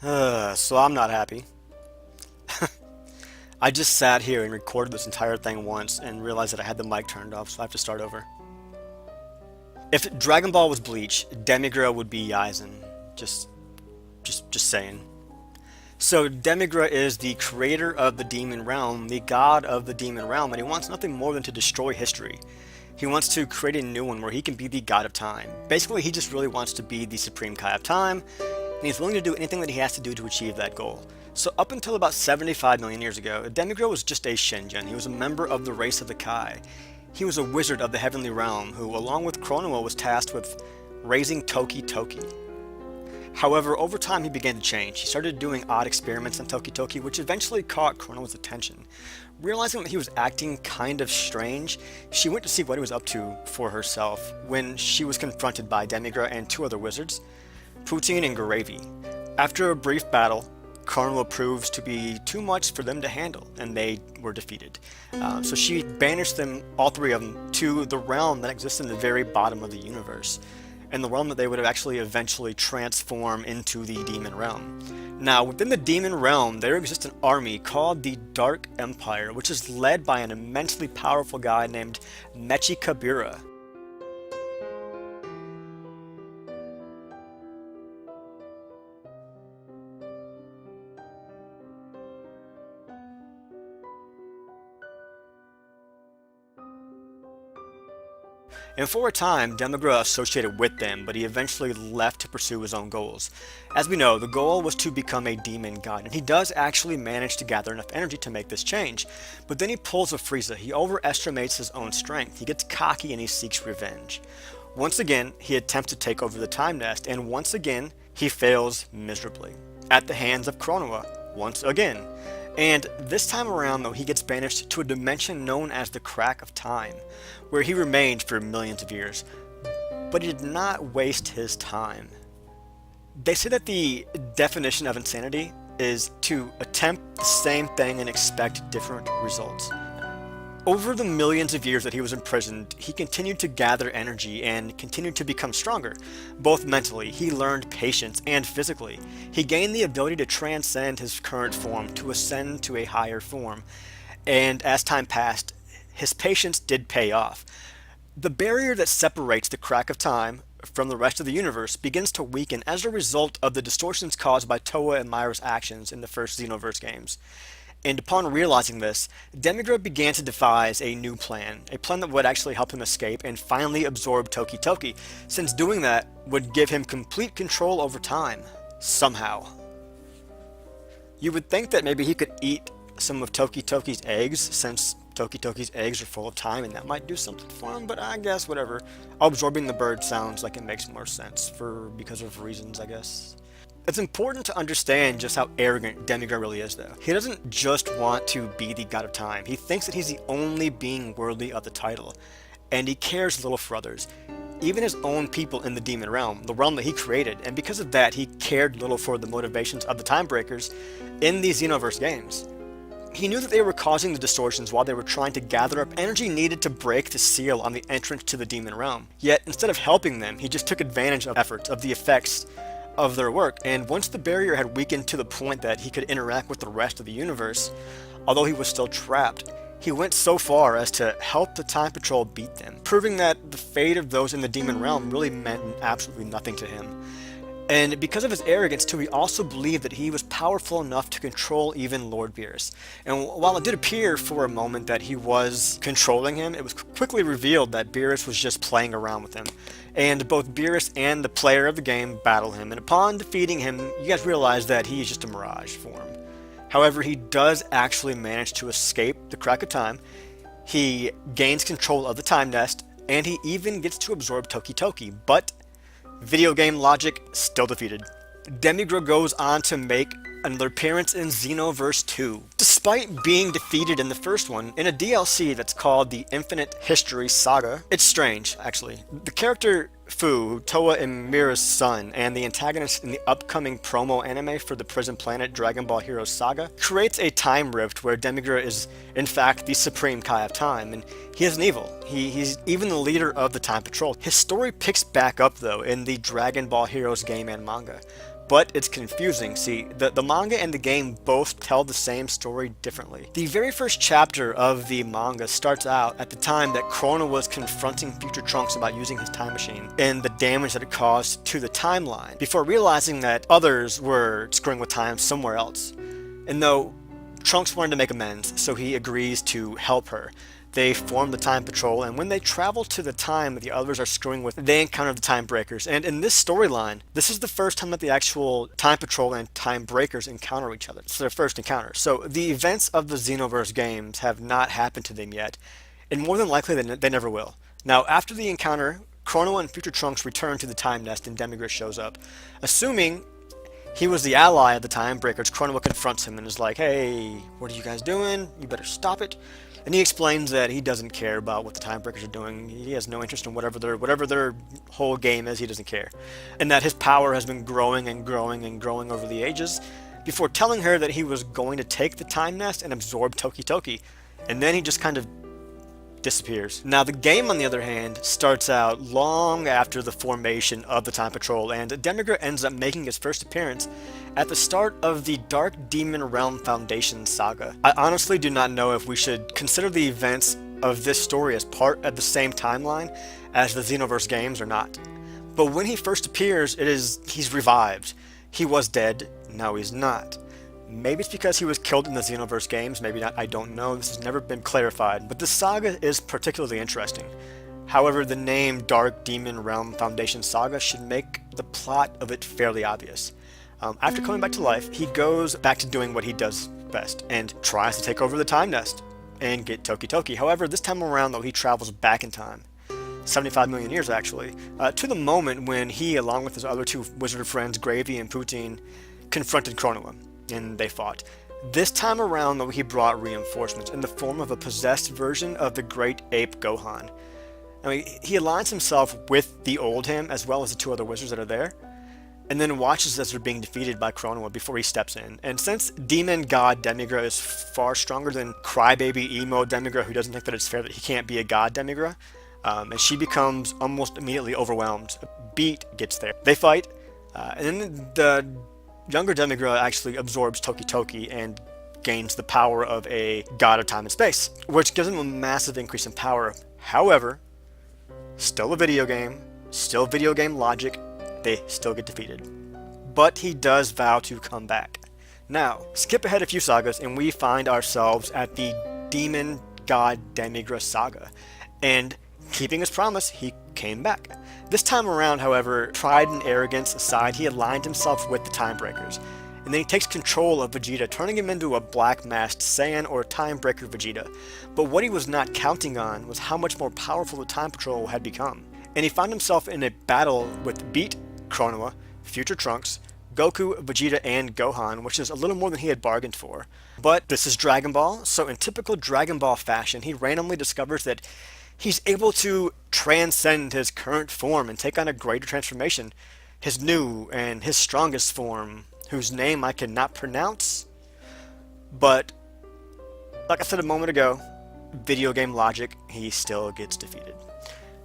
So I'm not happy. I just sat here and recorded this entire thing once and realized that I had the mic turned off, so I have to start over. If Dragon Ball was Bleach, Demigra would be Aizen. Just, just saying. So Demigra is the creator of the Demon Realm, the god of the Demon Realm, and he wants nothing more than to destroy history. He wants to create a new one where he can be the god of time. Basically, he just really wants to be the supreme kai of time, and he's willing to do anything that he has to do to achieve that goal. So up until about 75 million years ago, Demigra was just a Shinjin. He was a member of the race of the Kai. He was a wizard of the heavenly realm who, along with Chronoa, was tasked with raising Toki Toki. However, over time he began to change. He started doing odd experiments on Toki Toki, which eventually caught Chronoa's attention. Realizing that he was acting kind of strange, she went to see what he was up to for herself when she was confronted by Demigra and two other wizards, Poutine and Garavi. After a brief battle, Chronoa proves to be too much for them to handle, and they were defeated. So she banished them, all three of them, to the realm that exists in the very bottom of the universe, and the realm that they would actually eventually transform into the Demon Realm. Now, within the Demon Realm, there exists an army called the Dark Empire, which is led by an immensely powerful guy named Mechikabura. And for a time, Demigra associated with them, but he eventually left to pursue his own goals. As we know, the goal was to become a demon god, and he does actually manage to gather enough energy to make this change. But then he pulls a Frieza. He overestimates his own strength. He gets cocky and he seeks revenge. Once again, he attempts to take over the Time Nest, and once again, he fails miserably. At the hands of Chronoa, once again. And this time around, though, he gets banished to a dimension known as the Crack of Time, where he remained for millions of years. But he did not waste his time. They say that the definition of insanity is to attempt the same thing and expect different results. Over the millions of years that he was imprisoned, he continued to gather energy and continued to become stronger. Both mentally, he learned patience, and physically. He gained the ability to transcend his current form, to ascend to a higher form. And as time passed, his patience did pay off. The barrier that separates the Crack of Time from the rest of the universe begins to weaken as a result of the distortions caused by Towa and Mira's actions in the first Xenoverse games. And upon realizing this, Demigra began to devise a new plan, a plan that would actually help him escape and finally absorb Toki Toki, since doing that would give him complete control over time, somehow. You would think that maybe he could eat some of Toki Toki's eggs, since Toki Toki's eggs are full of time, and that might do something for him, but I guess whatever. Absorbing the bird sounds like it makes more sense, because of reasons, I guess. It's important to understand just how arrogant Demigra really is, though. He doesn't just want to be the god of time. He thinks that he's the only being worthy of the title, and he cares little for others, even his own people in the Demon Realm, the realm that he created, and because of that, he cared little for the motivations of the Time Breakers in these Xenoverse games. He knew that they were causing the distortions while they were trying to gather up energy needed to break the seal on the entrance to the Demon Realm. Yet, instead of helping them, he just took advantage of efforts, of the effects of their work, and once the barrier had weakened to the point that he could interact with the rest of the universe, although he was still trapped, he went so far as to help the Time Patrol beat them, proving that the fate of those in the Demon Realm really meant absolutely nothing to him. And because of his arrogance too, he also believed that he was powerful enough to control even Lord Beerus. And while it did appear for a moment that he was controlling him, it was quickly revealed that Beerus was just playing around with him. And both Beerus and the player of the game battle him, and upon defeating him, you guys realize that he is just a mirage form. However, he does actually manage to escape the Crack of Time. He gains control of the Time Nest, and he even gets to absorb Toki Toki, but video game logic, still defeated. Demigra goes on to make another appearance in Xenoverse 2. Despite being defeated in the first one, in a DLC that's called the Infinite History Saga, it's strange, actually. The character Fu, Towa and Mira's son, and the antagonist in the upcoming promo anime for the Prison Planet Dragon Ball Heroes Saga, creates a time rift where Demigra is, in fact, the supreme Kai of Time, and he isn't evil. He's even the leader of the Time Patrol. His story picks back up, though, in the Dragon Ball Heroes game and manga. but it's confusing. See, the manga and the game both tell the same story differently. The very first chapter of the manga starts out at the time that Krona was confronting future Trunks about using his time machine and the damage that it caused to the timeline, before realizing that others were screwing with time somewhere else. And though Trunks wanted to make amends, so he agrees to help her. They form the Time Patrol, and when they travel to the time that the others are screwing with, they encounter the Time Breakers. And in this storyline, this is the first time that the actual Time Patrol and Time Breakers encounter each other. It's their first encounter. So the events of the Xenoverse games have not happened to them yet, and more than likely they never will. Now, after the encounter, Chrono and future Trunks return to the Time Nest, and Demigra shows up. Assuming he was the ally of the Time Breakers, Chrono confronts him and is like, "Hey, what are you guys doing? You better stop it." And he explains that he doesn't care about what the Time Breakers are doing. He has no interest in whatever their whole game is. He doesn't care. And that his power has been growing and growing and growing over the ages, before telling her that he was going to take the Time Nest and absorb Toki Toki. And then he just kind of disappears. Now, the game, on the other hand, starts out long after the formation of the Time Patrol, and Demigra ends up making his first appearance at the start of the Dark Demon Realm Foundation saga. I honestly do not know if we should consider the events of this story as part of the same timeline as the Xenoverse games or not. But when he first appears, he's revived. He was dead, now he's not. Maybe it's because he was killed in the Xenoverse games, maybe not, I don't know, this has never been clarified, but this saga is particularly interesting. However, the name Dark Demon Realm Foundation Saga should make the plot of it fairly obvious. After coming back to life, he goes back to doing what he does best, and tries to take over the Time Nest, and get Toki Toki. However, this time around, though, he travels back in time. 75 million years, actually, to the moment when he, along with his other two wizard friends, Gravy and Poutine, confronted Chronoa, and they fought. This time around, though, he brought reinforcements in the form of a possessed version of the great ape Gohan. I mean, he aligns himself with the old him, as well as the two other wizards that are there, and then watches as they're being defeated by Chronoa before he steps in. And since Demon God Demigra is far stronger than Crybaby Emo Demigra, who doesn't think that it's fair that he can't be a God Demigra, and she becomes almost immediately overwhelmed. Beat gets there. They fight, and then the younger Demigra actually absorbs Toki Toki and gains the power of a god of time and space, which gives him a massive increase in power. However, still a video game, still video game logic, they still get defeated. But he does vow to come back. Now, skip ahead a few sagas and we find ourselves at the Demon God Demigra saga, and keeping his promise, he came back. This time around, however, pride and arrogance aside, he aligned himself with the Time Breakers, and then he takes control of Vegeta, turning him into a black-masked Saiyan or Time Breaker Vegeta. But what he was not counting on was how much more powerful the Time Patrol had become, and he found himself in a battle with Beat, Chronoa, future Trunks, Goku, Vegeta, and Gohan, which is a little more than he had bargained for. But this is Dragon Ball, so in typical Dragon Ball fashion, he randomly discovers that he's able to transcend his current form and take on a greater transformation, his new and his strongest form, whose name I cannot pronounce. But, like I said a moment ago, video game logic, he still gets defeated.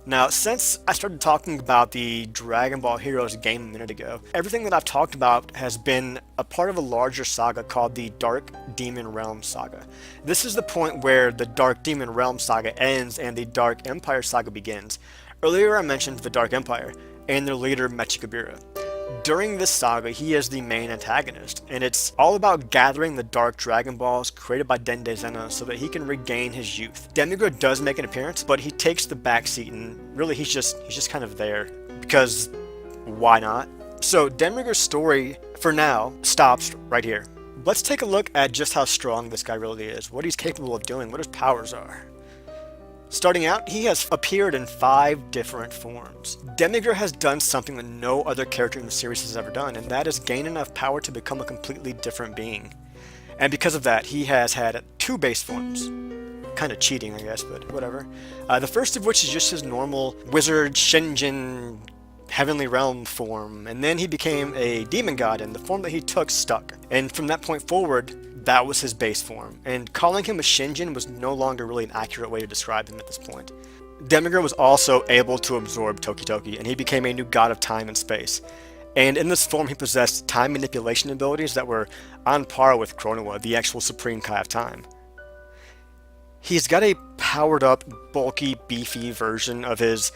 Now, since I started talking about the Dragon Ball Heroes game a minute ago, everything that I've talked about has been a part of a larger saga called the Dark Demon Realm Saga. This is the point where the Dark Demon Realm Saga ends and the Dark Empire Saga begins. Earlier I mentioned the Dark Empire and their leader Mechikabura. During this saga, he is the main antagonist, and it's all about gathering the Dark Dragon Balls created by Dende Zena so that he can regain his youth. Demigra does make an appearance, but he takes the backseat, and really he's just kind of there, because why not? So Demigra's story, for now, stops right here. Let's take a look at just how strong this guy really is, what he's capable of doing, what his powers are. Starting out, he has appeared in 5 different forms. Demigra has done something that no other character in the series has ever done, and that is gain enough power to become a completely different being. And because of that, he has had 2 base forms. Kind of cheating, I guess, but whatever. The first of which is just his normal wizard Shinjin Heavenly Realm form, and then he became a demon god, and the form that he took stuck. And from that point forward, that was his base form, and calling him a Shinjin was no longer really an accurate way to describe him at this point. Demigra was also able to absorb Toki Toki, and he became a new god of time and space. And in this form, he possessed time manipulation abilities that were on par with Chronoa, the actual Supreme Kai of Time. He's got a powered up, bulky, beefy version of his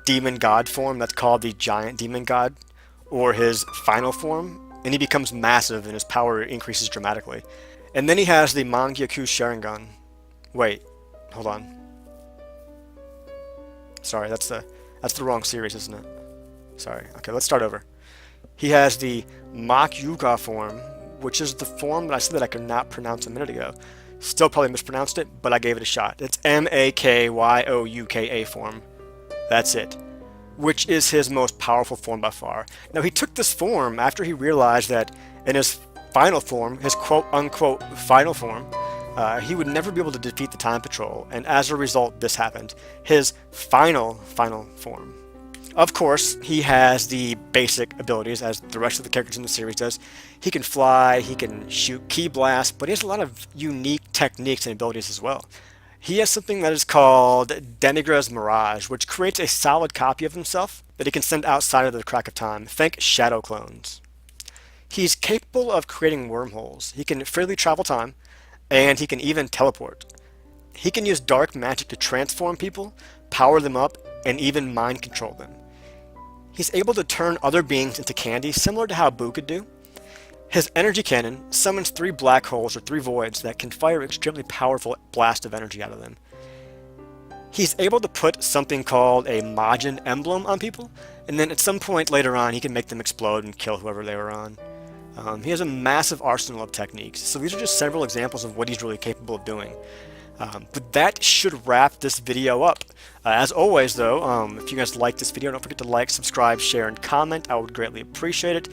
demon god form that's called the Giant Demon God, or his final form, and he becomes massive and his power increases dramatically. And then he has the Mangyaku Sharingan. Wait, hold on. Sorry, that's the wrong series, isn't it? Sorry. Okay, let's start over. He has the Makyuga form, which is the form that I said that I could not pronounce a minute ago. Still probably mispronounced it, but I gave it a shot. It's Makyouka form. That's it. Which is his most powerful form by far. Now, he took this form after he realized that in his final form, his quote-unquote final form, he would never be able to defeat the Time Patrol, and as a result, this happened. His final form. Of course, he has the basic abilities, as the rest of the characters in the series does. He can fly, he can shoot ki blasts, but he has a lot of unique techniques and abilities as well. He has something that is called Demigra's Mirage, which creates a solid copy of himself that he can send outside of the crack of time. Think shadow clones. He's capable of creating wormholes. He can freely travel time, and he can even teleport. He can use dark magic to transform people, power them up, and even mind control them. He's able to turn other beings into candy, similar to how AbouT could do. His energy cannon summons 3 black holes or 3 voids that can fire extremely powerful blast of energy out of them. He's able to put something called a Majin emblem on people, and then at some point later on he can make them explode and kill whoever they were on. He has a massive arsenal of techniques, so these are just several examples of what he's really capable of doing. But that should wrap this video up. As always though, if you guys like this video, don't forget to like, subscribe, share, and comment. I would greatly appreciate it.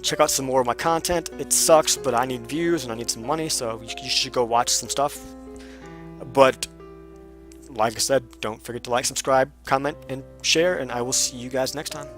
Check out some more of my content. It sucks, but I need views and I need some money, so you should go watch some stuff. But like I said, don't forget to like, subscribe, comment, and share, and I will see you guys next time.